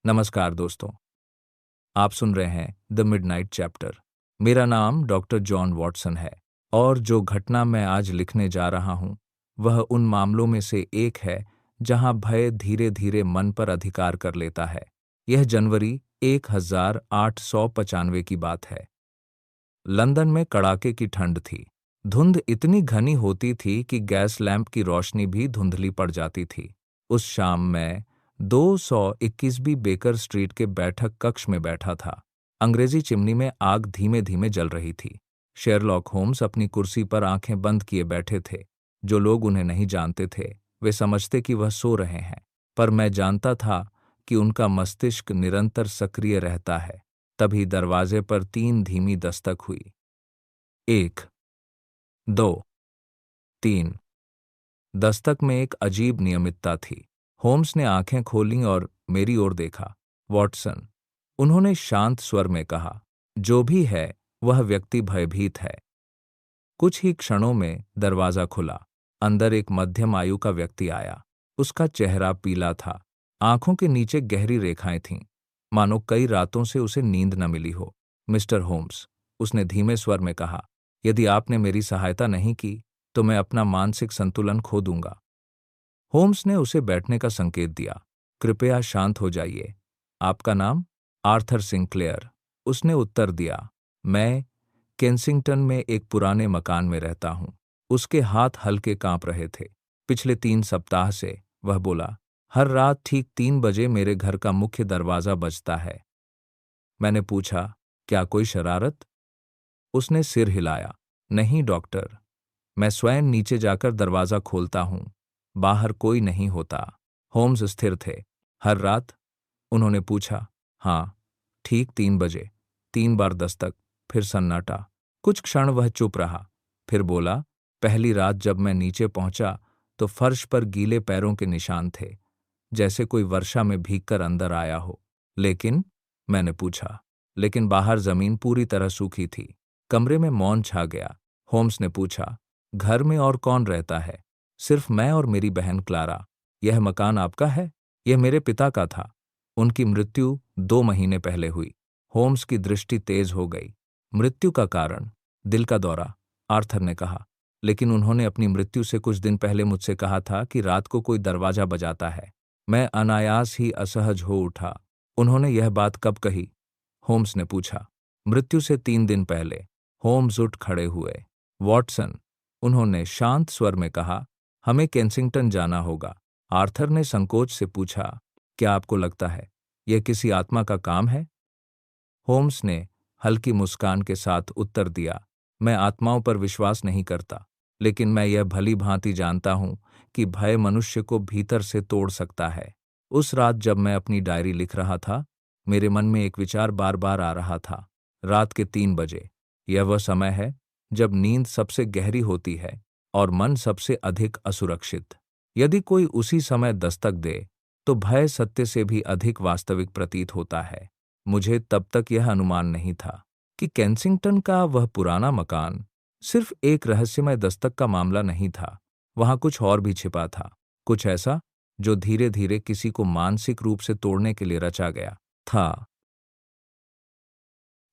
नमस्कार दोस्तों, आप सुन रहे हैं द मिडनाइट चैप्टर। मेरा नाम डॉक्टर जॉन वॉटसन है और जो घटना मैं आज लिखने जा रहा हूं, वह उन मामलों में से एक है जहां भय धीरे धीरे मन पर अधिकार कर लेता है। यह जनवरी 1895 की बात है। लंदन में कड़ाके की ठंड थी। धुंध इतनी घनी होती थी कि गैस लैंप की रोशनी भी धुंधली पड़ जाती थी। उस शाम मैं 221 बेकर स्ट्रीट के बैठक कक्ष में बैठा था। अंग्रेजी चिमनी में आग धीमे धीमे जल रही थी। शेरलॉक होम्स अपनी कुर्सी पर आंखें बंद किए बैठे थे। जो लोग उन्हें नहीं जानते थे वे समझते कि वह सो रहे हैं, पर मैं जानता था कि उनका मस्तिष्क निरंतर सक्रिय रहता है। तभी दरवाजे पर 3 धीमी दस्तक हुई। 1, 2, 3। दस्तक में एक अजीब नियमितता थी। होम्स ने आंखें खोलीं और मेरी ओर देखा। वॉटसन, उन्होंने शांत स्वर में कहा, जो भी है वह व्यक्ति भयभीत है। कुछ ही क्षणों में दरवाजा खुला। अंदर एक मध्यम आयु का व्यक्ति आया। उसका चेहरा पीला था। आंखों के नीचे गहरी रेखाएं थीं, मानो कई रातों से उसे नींद न मिली हो। मिस्टर होम्स, उसने धीमे स्वर में कहा, यदि आपने मेरी सहायता नहीं की तो मैं अपना मानसिक संतुलन खो दूंगा। होम्स ने उसे बैठने का संकेत दिया। कृपया शांत हो जाइए। आपका नाम? आर्थर सिंक्लेयर, उसने उत्तर दिया। मैं केंसिंगटन में एक पुराने मकान में रहता हूं। उसके हाथ हल्के कांप रहे थे। पिछले 3 सप्ताह से, वह बोला, हर रात ठीक 3 बजे मेरे घर का मुख्य दरवाजा बजता है। मैंने पूछा, क्या कोई शरारत? उसने सिर हिलाया। नहीं डॉक्टर, मैं स्वयं नीचे जाकर दरवाजा खोलता हूं। बाहर कोई नहीं होता। होम्स स्थिर थे। हर रात? उन्होंने पूछा। हाँ, ठीक 3 बजे। 3 बार दस्तक, फिर सन्नाटा। कुछ क्षण वह चुप रहा, फिर बोला, पहली रात जब मैं नीचे पहुंचा तो फर्श पर गीले पैरों के निशान थे, जैसे कोई वर्षा में भीगकर अंदर आया हो। लेकिन? मैंने पूछा। लेकिन बाहर जमीन पूरी तरह सूखी थी। कमरे में मौन छा गया। होम्स ने पूछा, घर में और कौन रहता है? सिर्फ मैं और मेरी बहन क्लारा। यह मकान आपका है? यह मेरे पिता का था। उनकी मृत्यु 2 महीने पहले हुई। होम्स की दृष्टि तेज हो गई। मृत्यु का कारण? दिल का दौरा, आर्थर ने कहा। लेकिन उन्होंने अपनी मृत्यु से कुछ दिन पहले मुझसे कहा था कि रात को कोई दरवाजा बजाता है। मैं अनायास ही असहज हो उठा। उन्होंने यह बात कब कही? होम्स ने पूछा। मृत्यु से 3 दिन पहले। होम्स उठ खड़े हुए। वॉटसन, उन्होंने शांत स्वर में कहा, हमें केंसिंगटन जाना होगा। आर्थर ने संकोच से पूछा, क्या आपको लगता है यह किसी आत्मा का काम है? होम्स ने हल्की मुस्कान के साथ उत्तर दिया, मैं आत्माओं पर विश्वास नहीं करता, लेकिन मैं यह भली भांति जानता हूं कि भय मनुष्य को भीतर से तोड़ सकता है। उस रात जब मैं अपनी डायरी लिख रहा था, मेरे मन में एक विचार बार बार आ रहा था। रात के 3 बजे, यह वह समय है जब नींद सबसे गहरी होती है और मन सबसे अधिक असुरक्षित। यदि कोई उसी समय दस्तक दे तो भय सत्य से भी अधिक वास्तविक प्रतीत होता है। मुझे तब तक यह अनुमान नहीं था कि केंसिंगटन का वह पुराना मकान सिर्फ एक रहस्यमय दस्तक का मामला नहीं था। वहां कुछ और भी छिपा था, कुछ ऐसा जो धीरे धीरे किसी को मानसिक रूप से तोड़ने के लिए रचा गया था।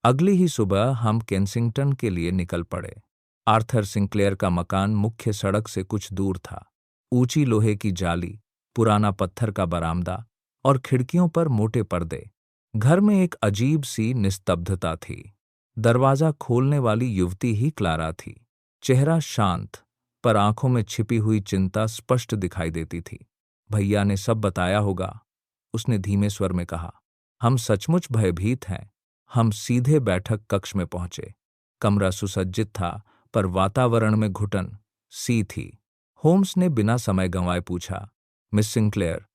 अगली ही सुबह हम केंसिंगटन के लिए निकल पड़े। आर्थर सिंक्लेयर का मकान मुख्य सड़क से कुछ दूर था। ऊंची लोहे की जाली, पुराना पत्थर का बरामदा और खिड़कियों पर मोटे पर्दे। घर में एक अजीब सी निस्तब्धता थी। दरवाजा खोलने वाली युवती ही क्लारा थी। चेहरा शांत, पर आंखों में छिपी हुई चिंता स्पष्ट दिखाई देती थी। भैया ने सब बताया होगा, उसने धीमे स्वर में कहा। हम सचमुच भयभीत हैं। हम सीधे बैठक कक्ष में पहुंचे। कमरा सुसज्जित था, पर वातावरण में घुटन सी थी। होम्स ने बिना समय गंवाए पूछा, मिस सिंक्लेयर,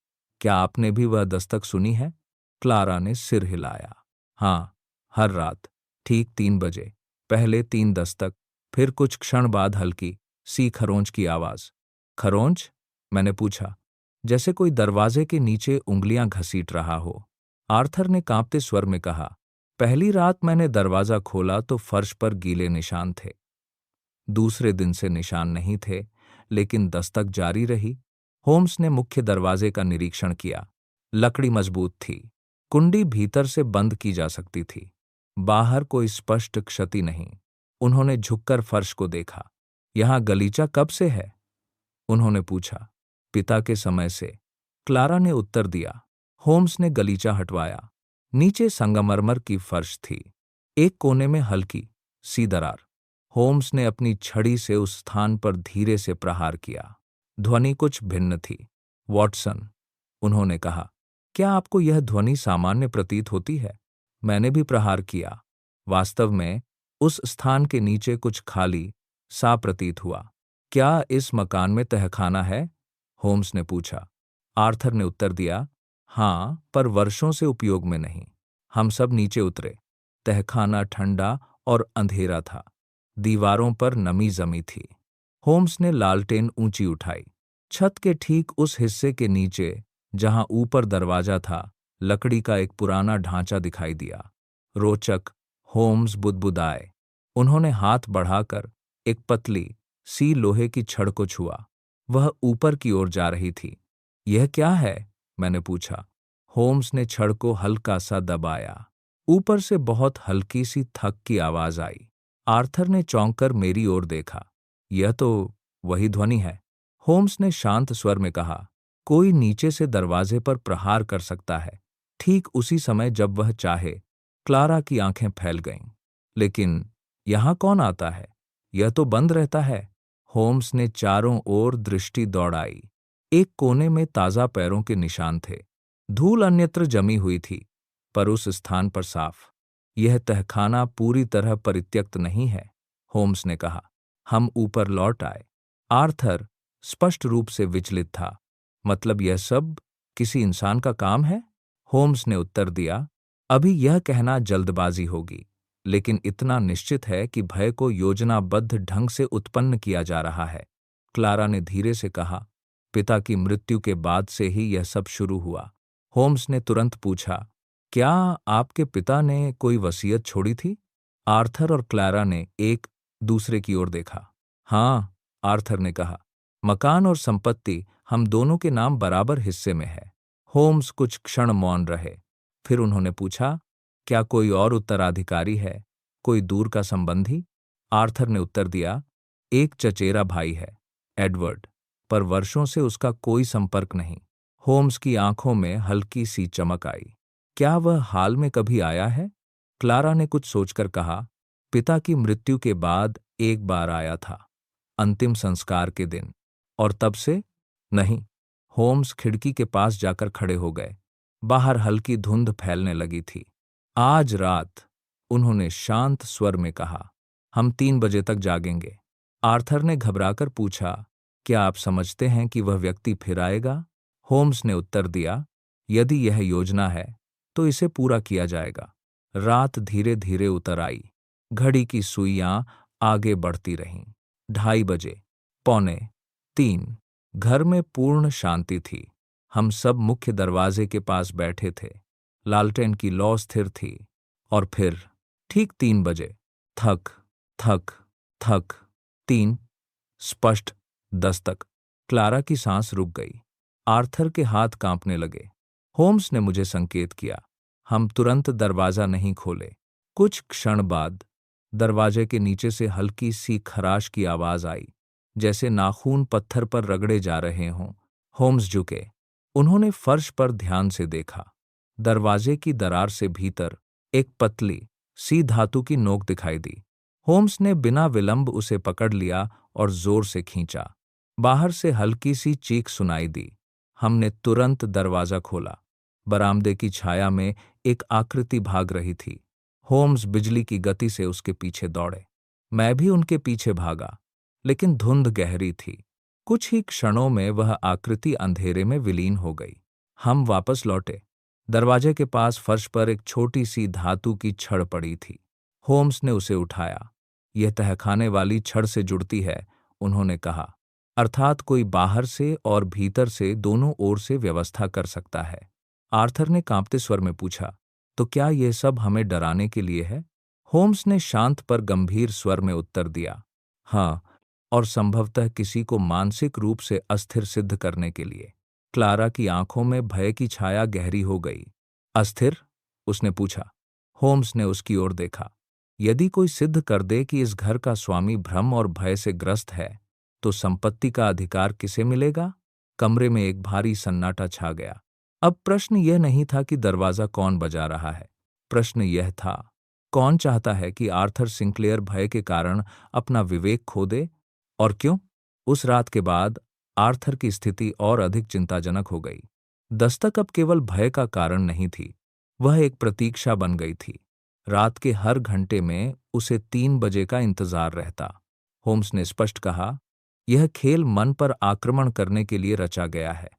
क्या आपने भी वह दस्तक सुनी है? क्लारा ने सिर हिलाया। हाँ, हर रात, ठीक 3 बजे। पहले 3 दस्तक, फिर कुछ क्षण बाद हल्की सी खरोंच की आवाज। खरोंच? मैंने पूछा, जैसे कोई दरवाजे के नीचे उंगलियां घसीट रहा हो। आर्थर ने कांपते स्वर में कहा, पहली रात मैंने दरवाजा खोला तो फर्श पर गीले निशान थे। दूसरे दिन से निशान नहीं थे, लेकिन दस्तक जारी रही। होम्स ने मुख्य दरवाजे का निरीक्षण किया। लकड़ी मजबूत थी, कुंडी भीतर से बंद की जा सकती थी, बाहर कोई स्पष्ट क्षति नहीं। उन्होंने झुककर फर्श को देखा। यहां गलीचा कब से है? उन्होंने पूछा। पिता के समय से, क्लारा ने उत्तर दिया। होम्स ने गलीचा हटवाया। नीचे संगमरमर की फर्श थी, एक कोने में हल्की सी दरार। होम्स ने अपनी छड़ी से उस स्थान पर धीरे से प्रहार किया। ध्वनि कुछ भिन्न थी। वॉटसन, उन्होंने कहा, क्या आपको यह ध्वनि सामान्य प्रतीत होती है? मैंने भी प्रहार किया। वास्तव में उस स्थान के नीचे कुछ खाली सा प्रतीत हुआ। क्या इस मकान में तहखाना है? होम्स ने पूछा। आर्थर ने उत्तर दिया, हाँ, पर वर्षों से उपयोग में नहीं। हम सब नीचे उतरे। तहखाना ठंडा और अंधेरा था। दीवारों पर नमी जमी थी। होम्स ने लालटेन ऊंची उठाई। छत के ठीक उस हिस्से के नीचे जहां ऊपर दरवाजा था, लकड़ी का एक पुराना ढांचा दिखाई दिया। रोचक, होम्स बुदबुदाए। उन्होंने हाथ बढ़ाकर एक पतली सी लोहे की छड़ को छुआ। वह ऊपर की ओर जा रही थी। यह क्या है? मैंने पूछा। होम्स ने छड़ को हल्का सा दबाया। ऊपर से बहुत हल्की सी थक की आवाज आई। आर्थर ने चौंक कर मेरी ओर देखा। यह तो वही ध्वनि है, होम्स ने शांत स्वर में कहा। कोई नीचे से दरवाजे पर प्रहार कर सकता है, ठीक उसी समय जब वह चाहे। क्लारा की आंखें फैल गईं। लेकिन यहां कौन आता है? यह तो बंद रहता है। होम्स ने चारों ओर दृष्टि दौड़ाई। एक कोने में ताजा पैरों के निशान थे। धूल अन्यत्र जमी हुई थी, पर उस स्थान पर साफ। यह तहखाना पूरी तरह परित्यक्त नहीं है, होम्स ने कहा। हम ऊपर लौट आए। आर्थर स्पष्ट रूप से विचलित था। मतलब यह सब किसी इंसान का काम है? होम्स ने उत्तर दिया, अभी यह कहना जल्दबाजी होगी, लेकिन इतना निश्चित है कि भय को योजनाबद्ध ढंग से उत्पन्न किया जा रहा है। क्लारा ने धीरे से कहा, पिता की मृत्यु के बाद से ही यह सब शुरू हुआ। होम्स ने तुरंत पूछा, क्या आपके पिता ने कोई वसीयत छोड़ी थी? आर्थर और क्लारा ने एक दूसरे की ओर देखा। हाँ, आर्थर ने कहा, मकान और संपत्ति हम दोनों के नाम बराबर हिस्से में है। होम्स कुछ क्षण मौन रहे। फिर उन्होंने पूछा, क्या कोई और उत्तराधिकारी है, कोई दूर का संबंधी? आर्थर ने उत्तर दिया, एक चचेरा भाई है, एडवर्ड, पर वर्षों से उसका कोई संपर्क नहीं। होम्स की आंखों में हल्की सी चमक आई। क्या वह हाल में कभी आया है? क्लारा ने कुछ सोचकर कहा, पिता की मृत्यु के बाद एक बार आया था, अंतिम संस्कार के दिन। और तब से? नहीं। होम्स खिड़की के पास जाकर खड़े हो गए। बाहर हल्की धुंध फैलने लगी थी। आज रात, उन्होंने शांत स्वर में कहा, हम 3 बजे तक जागेंगे। आर्थर ने घबराकर पूछा, क्या आप समझते हैं कि वह व्यक्ति फिर आएगा? होम्स ने उत्तर दिया, यदि यह योजना है तो इसे पूरा किया जाएगा। रात धीरे धीरे उतर आई। घड़ी की सुइयां आगे बढ़ती रहीं। 2:30 बजे, 2:45। घर में पूर्ण शांति थी। हम सब मुख्य दरवाजे के पास बैठे थे। लालटेन की लौ स्थिर थी। और फिर ठीक 3 बजे, थक थक थक, 3 स्पष्ट दस्तक। क्लारा की सांस रुक गई। आर्थर के हाथ कांपने लगे। होम्स ने मुझे संकेत किया। हम तुरंत दरवाजा नहीं खोले। कुछ क्षण बाद दरवाजे के नीचे से हल्की सी खराश की आवाज आई, जैसे नाखून पत्थर पर रगड़े जा रहे हों। होम्स झुके। उन्होंने फर्श पर ध्यान से देखा। दरवाजे की दरार से भीतर एक पतली सी धातु की नोक दिखाई दी। होम्स ने बिना विलंब उसे पकड़ लिया और जोर से खींचा। बाहर से हल्की सी चीख सुनाई दी। हमने तुरंत दरवाजा खोला। बरामदे की छाया में एक आकृति भाग रही थी। होम्स बिजली की गति से उसके पीछे दौड़े। मैं भी उनके पीछे भागा, लेकिन धुंध गहरी थी। कुछ ही क्षणों में वह आकृति अंधेरे में विलीन हो गई। हम वापस लौटे। दरवाजे के पास फर्श पर एक छोटी सी धातु की छड़ पड़ी थी। होम्स ने उसे उठाया। यह तहखाने वाली छड़ से जुड़ती है, उन्होंने कहा, अर्थात कोई बाहर से और भीतर से दोनों ओर से व्यवस्था कर सकता है। आर्थर ने कांपते स्वर में पूछा, तो क्या यह सब हमें डराने के लिए है? होम्स ने शांत पर गंभीर स्वर में उत्तर दिया, हाँ, और संभवतः किसी को मानसिक रूप से अस्थिर सिद्ध करने के लिए। क्लारा की आंखों में भय की छाया गहरी हो गई। अस्थिर? उसने पूछा। होम्स ने उसकी ओर देखा। यदि कोई सिद्ध कर दे कि इस घर का स्वामी भ्रम और भय से ग्रस्त है, तो संपत्ति का अधिकार किसे मिलेगा? कमरे में एक भारी सन्नाटा छा गया। अब प्रश्न यह नहीं था कि दरवाजा कौन बजा रहा है। प्रश्न यह था, कौन चाहता है कि आर्थर सिंक्लेयर भय के कारण अपना विवेक खो दे? और क्यों? उस रात के बाद आर्थर की स्थिति और अधिक चिंताजनक हो गई। दस्तक अब केवल भय का कारण नहीं थी, वह एक प्रतीक्षा बन गई थी। रात के हर घंटे में उसे 3 बजे का इंतजार रहता। होम्स ने स्पष्ट कहा, यह खेल मन पर आक्रमण करने के लिए रचा गया है,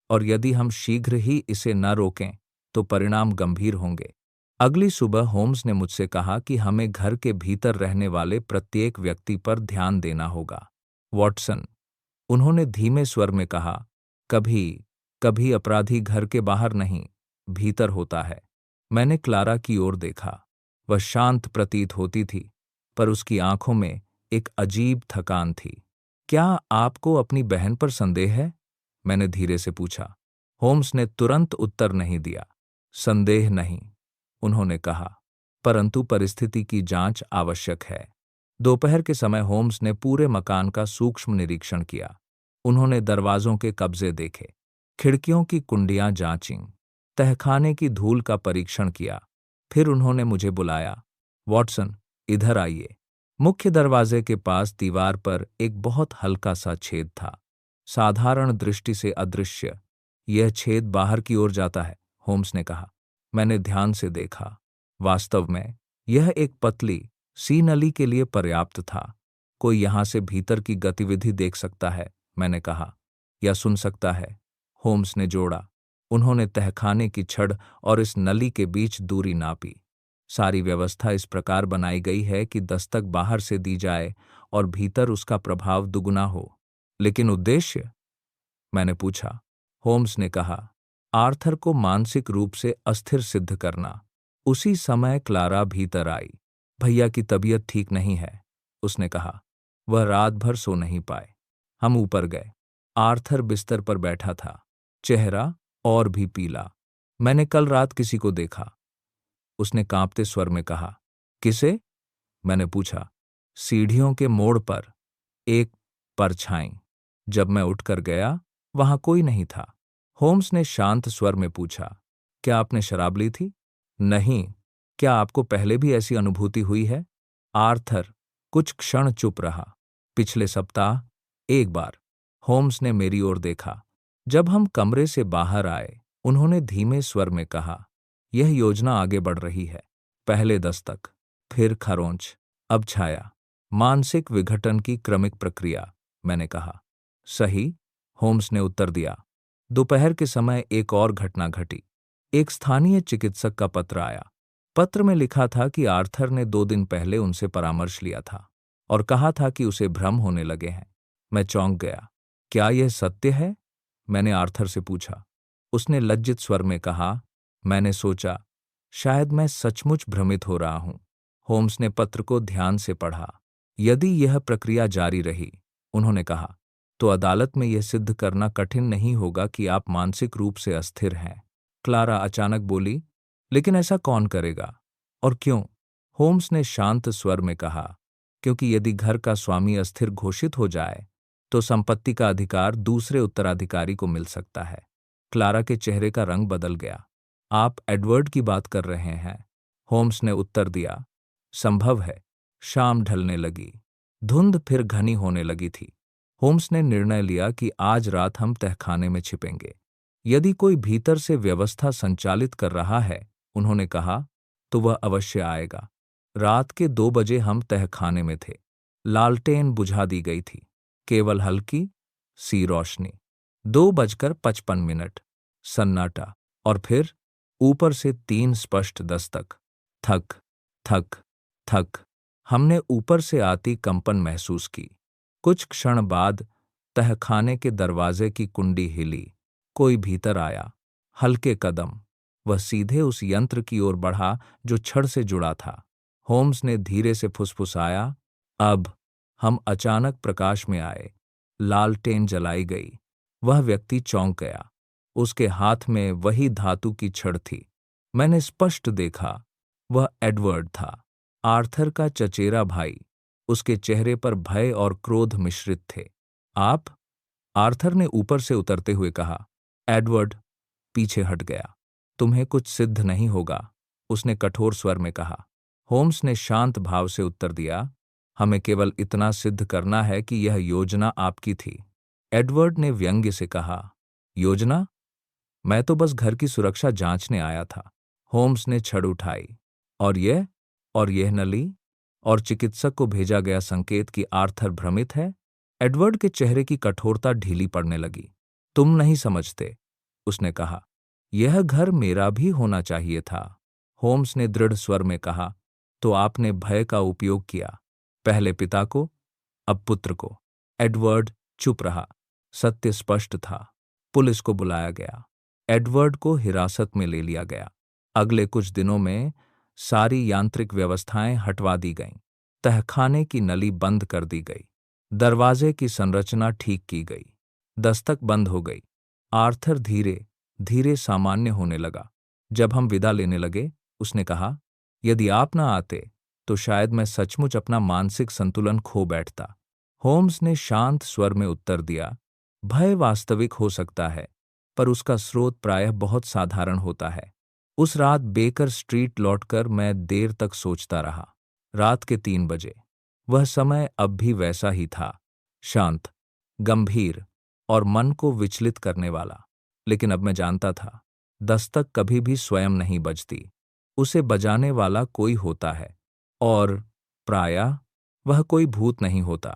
और यदि हम शीघ्र ही इसे न रोकें तो परिणाम गंभीर होंगे। अगली सुबह होम्स ने मुझसे कहा कि हमें घर के भीतर रहने वाले प्रत्येक व्यक्ति पर ध्यान देना होगा। वॉटसन, उन्होंने धीमे स्वर में कहा, कभी कभी अपराधी घर के बाहर नहीं, भीतर होता है। मैंने क्लारा की ओर देखा। वह शांत प्रतीत होती थी, पर उसकी आंखों में एक अजीब थकान थी। क्या आपको अपनी बहन पर संदेह है? मैंने धीरे से पूछा। होम्स ने तुरंत उत्तर नहीं दिया। संदेह नहीं, उन्होंने कहा, परंतु परिस्थिति की जांच आवश्यक है। दोपहर के समय होम्स ने पूरे मकान का सूक्ष्म निरीक्षण किया। उन्होंने दरवाजों के कब्जे देखे, खिड़कियों की कुंडियां जांचीं, तहखाने की धूल का परीक्षण किया। फिर उन्होंने मुझे बुलाया, वॉटसन, इधर आइए। मुख्य दरवाजे के पास दीवार पर एक बहुत हल्का सा छेद था, साधारण दृष्टि से अदृश्य। यह छेद बाहर की ओर जाता है, होम्स ने कहा। मैंने ध्यान से देखा। वास्तव में यह एक पतली सी नली के लिए पर्याप्त था। कोई यहां से भीतर की गतिविधि देख सकता है, मैंने कहा, या सुन सकता है, होम्स ने जोड़ा। उन्होंने तहखाने की छड़ और इस नली के बीच दूरी नापी। सारी व्यवस्था इस प्रकार बनाई गई है कि दस्तक बाहर से दी जाए और भीतर उसका प्रभाव दुगुना हो। लेकिन उद्देश्य? मैंने पूछा। होम्स ने कहा, आर्थर को मानसिक रूप से अस्थिर सिद्ध करना। उसी समय क्लारा भीतर आई। भैया की तबीयत ठीक नहीं है, उसने कहा। वह रात भर सो नहीं पाए। हम ऊपर गए। आर्थर बिस्तर पर बैठा था, चेहरा और भी पीला। मैंने कल रात किसी को देखा, उसने कांपते स्वर में कहा। किसे? मैंने पूछा। सीढ़ियों के मोड़ पर एक परछाई। जब मैं उठकर गया, वहां कोई नहीं था। होम्स ने शांत स्वर में पूछा, क्या आपने शराब ली थी? नहीं। क्या आपको पहले भी ऐसी अनुभूति हुई है? आर्थर कुछ क्षण चुप रहा। पिछले सप्ताह एक बार। होम्स ने मेरी ओर देखा। जब हम कमरे से बाहर आए, उन्होंने धीमे स्वर में कहा, यह योजना आगे बढ़ रही है। पहले दस्तक, फिर खरोंच, अब छाया। मानसिक विघटन की क्रमिक प्रक्रिया, मैंने कहा। सही, होम्स ने उत्तर दिया। दोपहर के समय एक और घटना घटी। एक स्थानीय चिकित्सक का पत्र आया। पत्र में लिखा था कि आर्थर ने 2 दिन पहले उनसे परामर्श लिया था और कहा था कि उसे भ्रम होने लगे हैं। मैं चौंक गया। क्या यह सत्य है? मैंने आर्थर से पूछा। उसने लज्जित स्वर में कहा, मैंने सोचा शायद मैं सचमुच भ्रमित हो रहा हूं। होम्स ने पत्र को ध्यान से पढ़ा। यदि यह प्रक्रिया जारी रही, उन्होंने कहा, तो अदालत में यह सिद्ध करना कठिन नहीं होगा कि आप मानसिक रूप से अस्थिर हैं। क्लारा अचानक बोली, लेकिन ऐसा कौन करेगा और क्यों? होम्स ने शांत स्वर में कहा, क्योंकि यदि घर का स्वामी अस्थिर घोषित हो जाए तो संपत्ति का अधिकार दूसरे उत्तराधिकारी को मिल सकता है। क्लारा के चेहरे का रंग बदल गया। आप एडवर्ड की बात कर रहे हैं? होम्स ने उत्तर दिया। संभव है। शाम ढलने लगी। धुंध फिर घनी होने लगी थी। होम्स ने निर्णय लिया कि आज रात हम तहखाने में छिपेंगे। यदि कोई भीतर से व्यवस्था संचालित कर रहा है, उन्होंने कहा, तो वह अवश्य आएगा। रात के 2 बजे हम तहखाने में थे। लालटेन बुझा दी गई थी, केवल हल्की सी रोशनी। 2:55, सन्नाटा, और फिर ऊपर से 3 स्पष्ट दस्तक। थक थक थक। हमने ऊपर से आती कंपन महसूस की। कुछ क्षण बाद तहखाने के दरवाजे की कुंडी हिली। कोई भीतर आया। हल्के कदम। वह सीधे उस यंत्र की ओर बढ़ा जो छड़ से जुड़ा था। होम्स ने धीरे से फुसफुसाया, अब। हम अचानक प्रकाश में आए। लालटेन जलाई गई। वह व्यक्ति चौंक गया। उसके हाथ में वही धातु की छड़ थी। मैंने स्पष्ट देखा, वह एडवर्ड था, आर्थर का चचेरा भाई। उसके चेहरे पर भय और क्रोध मिश्रित थे। आप? आर्थर ने ऊपर से उतरते हुए कहा। एडवर्ड पीछे हट गया। तुम्हें कुछ सिद्ध नहीं होगा, उसने कठोर स्वर में कहा। होम्स ने शांत भाव से उत्तर दिया, हमें केवल इतना सिद्ध करना है कि यह योजना आपकी थी। एडवर्ड ने व्यंग्य से कहा, योजना? मैं तो बस घर की सुरक्षा जांचने आया था। होम्स ने छड़ उठाई। और यह? और यह नली? और चिकित्सक को भेजा गया संकेत कि आर्थर भ्रमित है? एडवर्ड के चेहरे की कठोरता ढीली पड़ने लगी। तुम नहीं समझते, उसने कहा। यह घर मेरा भी होना चाहिए था, होम्स ने दृढ़ स्वर में कहा। तो आपने भय का उपयोग किया, पहले पिता को, अब पुत्र को। एडवर्ड चुप रहा। सत्य स्पष्ट था। पुलिस को बुलाया गया। एडवर्ड को हिरासत में ले लिया गया। अगले कुछ दिनों में सारी यांत्रिक व्यवस्थाएं हटवा दी गईं। तहखाने की नली बंद कर दी गई। दरवाजे की संरचना ठीक की गई। दस्तक बंद हो गई। आर्थर धीरे धीरे सामान्य होने लगा। जब हम विदा लेने लगे, उसने कहा, यदि आप ना आते तो शायद मैं सचमुच अपना मानसिक संतुलन खो बैठता। होम्स ने शांत स्वर में उत्तर दिया, भय वास्तविक हो सकता है, पर उसका स्रोत प्रायः बहुत साधारण होता है। उस रात बेकर स्ट्रीट लौटकर मैं देर तक सोचता रहा। रात के 3 बजे। वह समय अब भी वैसा ही था, शांत, गंभीर और मन को विचलित करने वाला। लेकिन अब मैं जानता था, दस्तक कभी भी स्वयं नहीं बजती, उसे बजाने वाला कोई होता है, और प्रायः वह कोई भूत नहीं होता।